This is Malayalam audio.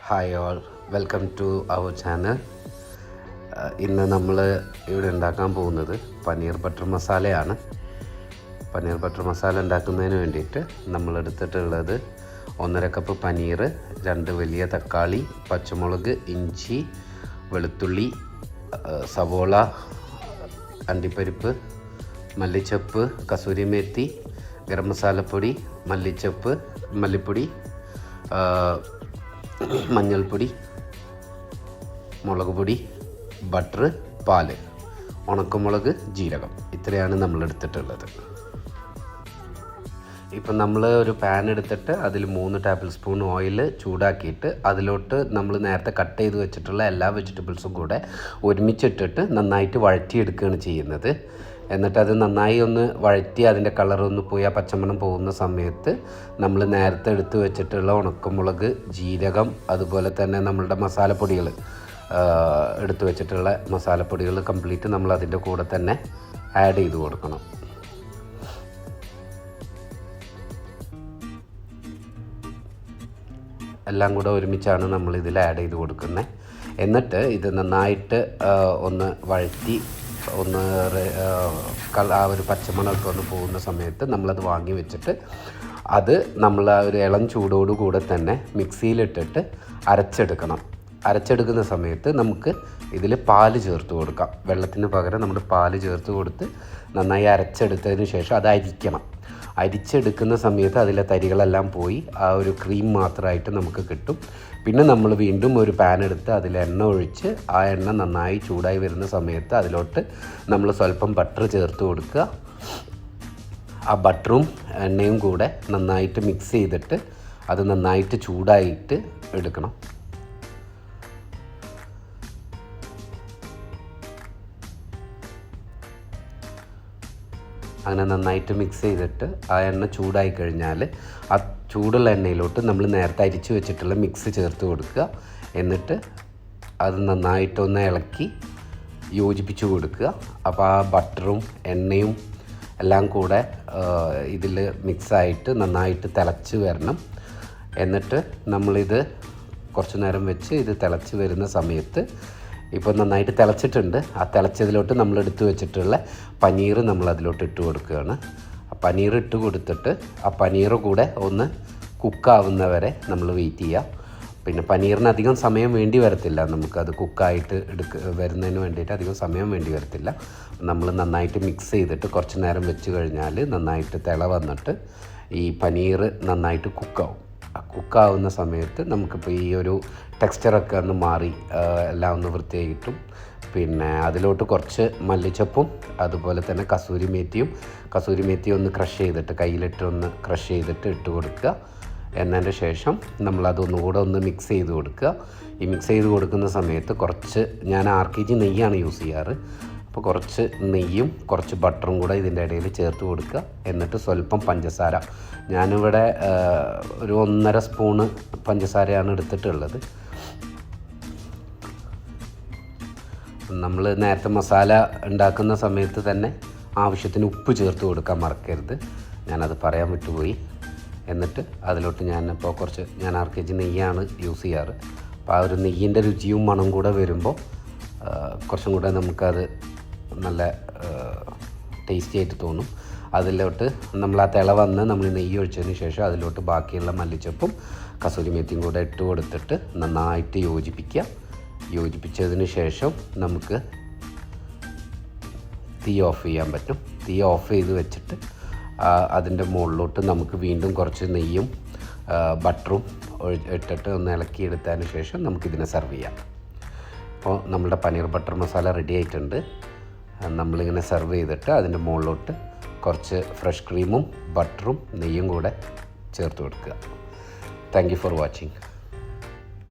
Hi all, welcome to our channel. ഇന്ന് നമ്മൾ ഇവിടെ ഉണ്ടാക്കാൻ പോകുന്നത് പനീർ ബട്ടർ മസാലയാണ്. പനീർ ബട്ടർ മസാല ഉണ്ടാക്കുന്നതിന് വേണ്ടിയിട്ട് നമ്മൾ എടുത്തിട്ടുള്ളത് 1.5 കപ്പ് പനീർ, 2 വലിയ തക്കാളി, പച്ചമുളക്, ഇഞ്ചി, വെളുത്തുള്ളി, സവോള, അണ്ടിപ്പരിപ്പ്, മല്ലിച്ചപ്പ്, കസൂരി മേത്തി, ഗരം മസാലപ്പൊടി, മല്ലിപ്പൊടി, മഞ്ഞൾപ്പൊടി, മുളക് പൊടി, ബട്ടർ, പാല്, ഉണക്കമുളക്, ജീരകം, ഇത്രയാണ് നമ്മൾ എടുത്തിട്ടുള്ളത്. ഇപ്പം നമ്മൾ ഒരു പാൻ എടുത്തിട്ട് അതിൽ 3 ടേബിൾ സ്പൂൺ ഓയിൽ ചൂടാക്കിയിട്ട് അതിലോട്ട് നമ്മൾ നേരത്തെ കട്ട് ചെയ്ത് വെച്ചിട്ടുള്ള എല്ലാ വെജിറ്റബിൾസും കൂടെ ഒരുമിച്ചിട്ടിട്ട് നന്നായിട്ട് വഴറ്റിയെടുക്കുകയാണ് ചെയ്യുന്നത്. എന്നിട്ട് അത് നന്നായി ഒന്ന് വഴറ്റി അതിൻ്റെ കളറൊന്ന് പോയി ആ പച്ചമണം പോകുന്ന സമയത്ത് നമ്മൾ നേരത്തെ എടുത്ത് വെച്ചിട്ടുള്ള ഉണക്കമുളക്, ജീരകം, അതുപോലെ തന്നെ നമ്മളുടെ മസാലപ്പൊടികൾ എടുത്ത് വെച്ചിട്ടുള്ള മസാലപ്പൊടികൾ കംപ്ലീറ്റ് നമ്മൾ അതിൻ്റെ കൂടെ തന്നെ ആഡ് ചെയ്ത് കൊടുക്കണം. എല്ലാം കൂടെ ഒരുമിച്ചാണ് നമ്മൾ ഇതിൽ ആഡ് ചെയ്ത് കൊടുക്കുന്നത്. എന്നിട്ട് ഇത് നന്നായിട്ട് ഒന്ന് വഴറ്റി ആ ഒരു പച്ചമണമൊക്കെ ഒന്ന് പോകുന്ന സമയത്ത് നമ്മളത് വാങ്ങി വെച്ചിട്ട് അത് നമ്മൾ ആ ഒരു ഇളം ചൂടോടുകൂടെ തന്നെ മിക്സിയിലിട്ടിട്ട് അരച്ചെടുക്കുന്ന സമയത്ത് നമുക്ക് ഇതിൽ പാല് ചേർത്ത് കൊടുക്കാം. വെള്ളത്തിന് പകരം നമ്മൾ പാല് ചേർത്ത് കൊടുത്ത് നന്നായി അരച്ചെടുത്തതിന് ശേഷം അത് അരിച്ചെടുക്കുന്ന സമയത്ത് അതിലെ തരികളെല്ലാം പോയി ആ ഒരു ക്രീം മാത്രമായിട്ട് നമുക്ക് കിട്ടും. പിന്നെ നമ്മൾ വീണ്ടും ഒരു പാൻ എടുത്ത് അതിൽ എണ്ണ ഒഴിച്ച് ആ എണ്ണ നന്നായി ചൂടായി വരുന്ന സമയത്ത് അതിലോട്ട് നമ്മൾ സ്വല്പം ബട്ടർ ചേർത്ത് കൊടുക്കുക. ആ ബട്ടറും എണ്ണയും കൂടെ നന്നായിട്ട് മിക്സ് ചെയ്തിട്ട് അത് നന്നായിട്ട് ചൂടായിട്ട് എടുക്കണം. അങ്ങനെ നന്നായിട്ട് മിക്സ് ചെയ്തിട്ട് ആ എണ്ണ ചൂടായി കഴിഞ്ഞാൽ ആ ചൂടുള്ള എണ്ണയിലോട്ട് നമ്മൾ നേരത്തെ അരിച്ചു വെച്ചിട്ടുള്ള മിക്സ് ചേർത്ത് കൊടുക്കുക. എന്നിട്ട് അത് നന്നായിട്ടൊന്ന് ഇളക്കി യോജിപ്പിച്ച് കൊടുക്കുക. അപ്പോൾ ആ ബട്ടറും എണ്ണയും എല്ലാം കൂടെ ഇതിൽ മിക്സായിട്ട് നന്നായിട്ട് തിളച്ച് വരണം. എന്നിട്ട് നമ്മളിത് കുറച്ച് നേരം വെച്ച് ഇത് തിളച്ച് വരുന്ന സമയത്ത് ഇപ്പോൾ നന്നായിട്ട് തിളച്ചിട്ടുണ്ട്. ആ തിളച്ചതിലോട്ട് നമ്മൾ എടുത്ത് വെച്ചിട്ടുള്ള പനീർ നമ്മൾ അതിലോട്ട് ഇട്ട് കൊടുക്കുകയാണ്. ആ പനീർ ഇട്ട് കൊടുത്തിട്ട് ആ പനീർ കൂടെ ഒന്ന് കുക്കാവുന്നവരെ നമ്മൾ വെയിറ്റ് ചെയ്യുക. പിന്നെ പനീറിന് അധികം സമയം വേണ്ടി വരത്തില്ല, നമുക്കത് കുക്കായിട്ട് വരുന്നതിന് വേണ്ടിയിട്ട് അധികം സമയം വേണ്ടി വരത്തില്ല. നമ്മൾ നന്നായിട്ട് മിക്സ് ചെയ്തിട്ട് കുറച്ച് നേരം വെച്ച് കഴിഞ്ഞാൽ നന്നായിട്ട് തിള വന്നിട്ട് ഈ പനീർ നന്നായിട്ട് കുക്കാവും. കുക്കാവുന്ന സമയത്ത് നമുക്കിപ്പോൾ ഈ ഒരു ടെക്സ്ചറൊക്കെ ഒന്ന് മാറി എല്ലാം ഒന്ന് വൃത്തിയായി കിട്ടും. പിന്നെ അതിലോട്ട് കുറച്ച് മല്ലിച്ചപ്പും അതുപോലെ തന്നെ കസൂരി മേത്തിയും ഒന്ന് ക്രഷ് ചെയ്തിട്ട് കയ്യിലിട്ട് ഒന്ന് ക്രഷ് ചെയ്തിട്ട് ഇട്ട് കൊടുക്കുക. എന്നതിൻ്റെ ശേഷം നമ്മളതൊന്നുകൂടെ ഒന്ന് മിക്സ് ചെയ്ത് കൊടുക്കുക. ഈ മിക്സ് ചെയ്ത് കൊടുക്കുന്ന സമയത്ത് കുറച്ച് ഞാൻ RKG നെയ്യാണ് യൂസ് ചെയ്യാറ്. അപ്പോൾ കുറച്ച് നെയ്യും കുറച്ച് ബട്ടറും കൂടെ ഇതിൻ്റെ ഇടയിൽ ചേർത്ത് കൊടുക്കുക. എന്നിട്ട് സ്വല്പം പഞ്ചസാര, ഞാനിവിടെ ഒരു 1.5 സ്പൂണ് പഞ്ചസാരയാണ് എടുത്തിട്ടുള്ളത്. നമ്മൾ നേരത്തെ മസാല ഉണ്ടാക്കുന്ന സമയത്ത് തന്നെ ആവശ്യത്തിന് ഉപ്പ് ചേർത്ത് കൊടുക്കാൻ മറക്കരുത്, ഞാനത് പറയാൻ വിട്ടുപോയി. എന്നിട്ട് അതിലോട്ട് ഞാനിപ്പോൾ ഞാൻ RKG നെയ്യാണ് യൂസ് ചെയ്യാറ്. അപ്പോൾ ആ ഒരു നെയ്യിൻ്റെ രുചിയും മണം കൂടെ വരുമ്പോൾ കുറച്ചും കൂടെ നമുക്കത് നല്ല ടേസ്റ്റി ആയിട്ട് തോന്നും. അതിലോട്ട് നമ്മൾ ആ തിള വന്ന് നമ്മൾ നെയ്യ് ഒഴിച്ചതിന് ശേഷം അതിലോട്ട് ബാക്കിയുള്ള മല്ലിച്ചപ്പും കസൂരി മേത്തിയും കൂടെ ഇട്ട് കൊടുത്തിട്ട് നന്നായിട്ട് യോജിപ്പിച്ചതിന് ശേഷം നമുക്ക് തീ ഓഫ് ചെയ്യാൻ പറ്റും. തീ ഓഫ് ചെയ്ത് വെച്ചിട്ട് അതിൻ്റെ മുകളിലോട്ട് നമുക്ക് വീണ്ടും കുറച്ച് നെയ്യും ബട്ടറും ഇട്ടിട്ട് ഒന്ന് ഇളക്കിയെടുത്തതിന് ശേഷം നമുക്കിതിനെ സെർവ് ചെയ്യാം. അപ്പോൾ നമ്മുടെ പനീർ ബട്ടർ മസാല റെഡി ആയിട്ടുണ്ട്. നമ്മളിങ്ങനെ സെർവ് ചെയ്തിട്ട് അതിൻ്റെ മുകളിലോട്ട് കുറച്ച് ഫ്രഷ് ക്രീമും ബട്ടറും നെയ്യും കൂടെ ചേർത്ത് കൊടുക്കുക. Thank you for watching.